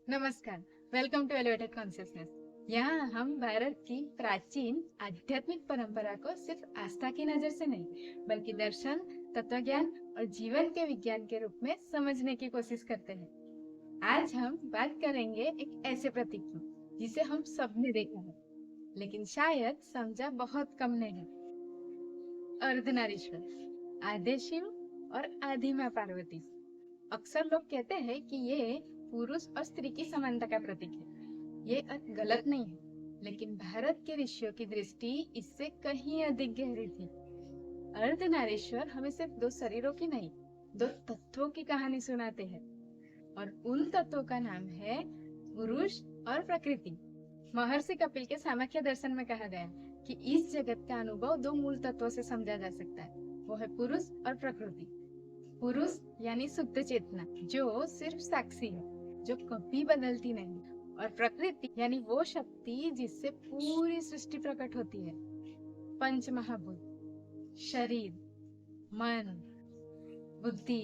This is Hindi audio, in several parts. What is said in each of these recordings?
नमस्कार। Welcome to elevated consciousness. यहाँ हम भारत की प्राचीन आध्यात्मिक परंपरा को सिर्फ आस्था की नजर से नहीं, बल्कि दर्शन, तत्वज्ञान और जीवन के विज्ञान के रूप में समझने की कोशिश करते हैं। आज हम बात करेंगे एक ऐसे प्रतीक की जिसे हम सबने देखा है, लेकिन शायद समझा बहुत कम ने है। अर्धनारीश्वर, आधे शिव और आधी माँ पार्वती। अक्सर लोग कहते हैं कि ये पुरुष और स्त्री की समानता का प्रतीक है। ये अर्थ गलत नहीं है, लेकिन भारत के ऋषियों की दृष्टि इससे कहीं अधिक गहरी थी। अर्धनारीश्वर हमें सिर्फ दो शरीरों की नहीं, दो तत्वों की कहानी सुनाते हैं, और उन तत्वों का नाम है पुरुष और प्रकृति। महर्षि कपिल के सामाख्य दर्शन में कहा गया कि इस जगत का अनुभव दो मूल तत्वों से समझा जा सकता है, वो है पुरुष और प्रकृति। पुरुष यानी शुद्ध चेतना, जो सिर्फ साक्षी है, जो कभी बदलती नहीं, और प्रकृति यानी वो शक्ति जिससे पूरी सृष्टि प्रकट होती है। पंच महाभूत, शरीर, मन, बुद्धि,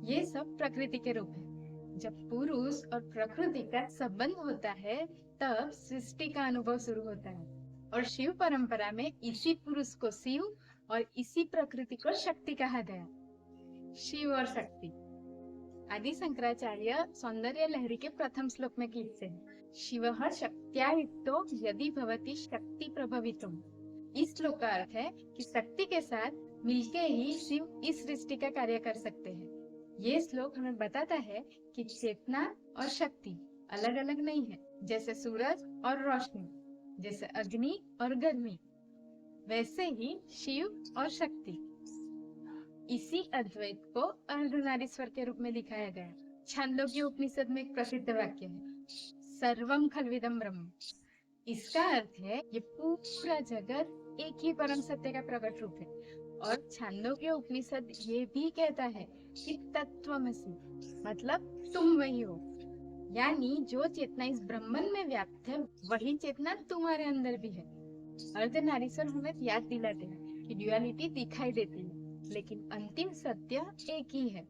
ये सब प्रकृति के रूप है। जब पुरुष और प्रकृति का संबंध होता है, तब सृष्टि का अनुभव शुरू होता है। और शिव परंपरा में इसी पुरुष को शिव और इसी प्रकृति को शक्ति कहा गया। शिव और शक्ति। आदि शंकराचार्य सौंदर्य लहरी के प्रथम श्लोक में कहते हैं, शिवः शक्त्या युक्तो यदि भवति शक्ति प्रभवितुम। इस श्लोक का अर्थ है कि शक्ति के साथ मिलके ही शिव इस सृष्टि का कार्य कर सकते हैं। ये श्लोक हमें बताता है कि चेतना और शक्ति अलग अलग नहीं है। जैसे सूरज और रोशनी, जैसे अग्नि और गर्मी, वैसे ही शिव और शक्ति। इसी अद्वैत को अर्धनारीश्वर के रूप में दिखाया गया। छांदोग्य उपनिषद में एक प्रसिद्ध वाक्य है, सर्वम खल्विदम ब्रह्म। इसका अर्थ है ये पूरा जगत एक ही परम सत्य का प्रकट रूप है। और छांदोग्य उपनिषद ये भी कहता है कि तत्वमसि, मतलब तुम वही हो। यानी जो चेतना इस ब्रह्मन में व्याप्त है, वही चेतना तुम्हारे अंदर भी है। अर्धनारीश्वर हमें याद दिलाते हैं कि ड्युअलिटी दिखाई देती है, लेकिन अंतिम सत्य एक ही है।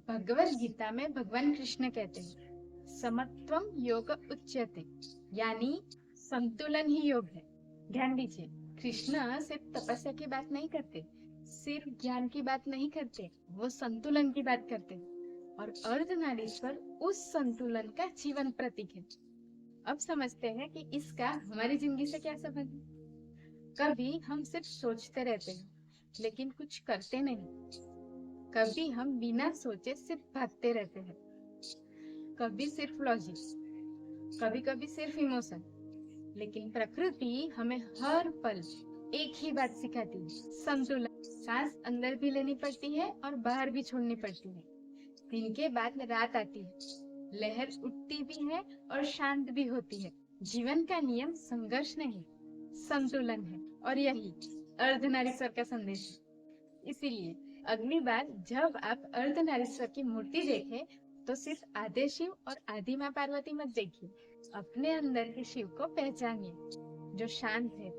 भगवत गीता में भगवान कृष्ण कहते हैं, समत्वम योग उच्यते, यानी संतुलन ही योग है। ध्यान दीजिए, कृष्ण सिर्फ तपस्या की बात नहीं करते, सिर्फ ज्ञान की बात नहीं करते, वो संतुलन की बात करते हैं। और अर्धनारीश्वर उस संतुलन का जीवन प्रतीक है। अब समझते हैं कि इसका हमारी जिंदगी से क्या संबंध है। कभी हम सिर्फ सोचते रहते हैं, लेकिन कुछ करते नहीं। कभी हम बिना सोचे सिर्फ भागते रहते हैं। कभी सिर्फ लॉजिक, कभी कभी सिर्फ इमोशन। लेकिन प्रकृति हमें हर पल एक ही बात सिखाती है, संतुलन। सांस अंदर भी लेनी पड़ती है और बाहर भी छोड़नी पड़ती है। दिन के बाद रात आती है, लहर उठती भी है और शांत भी होती है। जीवन का नियम संघर्ष नहीं, संतुलन है, और यही अर्धनारीश्वर का संदेश है। इसीलिए अगली बार जब आप अर्धनारीश्वर की मूर्ति देखें, तो सिर्फ आधे शिव और आधी माँ पार्वती मत देखिए। अपने अंदर के शिव को पहचानिए, जो शांत है,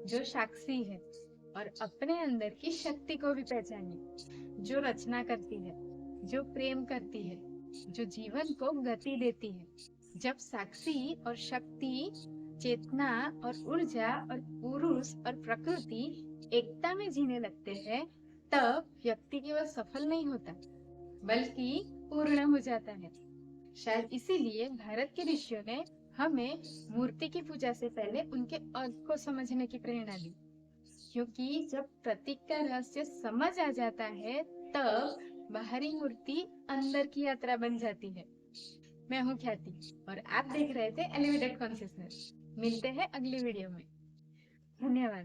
जो साक्षी है, और अपने अंदर की शक्ति को भी पहचानिए, जो रचना करती है, जो प्रेम करती है, जो जीवन को गति देती है। जब साक्षी और शक्ति, चेतना और ऊर्जा और पुरुष और प्रकृति एकता में जीने लगते हैं, तब व्यक्ति केवल सफल नहीं होता, बल्कि पूर्ण हो जाता है। शायद इसीलिए भारत के ऋषियों ने हमें मूर्ति की पूजा से पहले उनके अर्थ को समझने की प्रेरणा दी, क्योंकि जब प्रतीक का रहस्य समझ आ जाता है, तब बाहरी मूर्ति अंदर की यात्रा बन जाती है। मैं हूँ ख्याति, और आप देख रहे थे एलिवेटेड कॉन्शियसनेस। मिलते हैं अगली वीडियो में। धन्यवाद।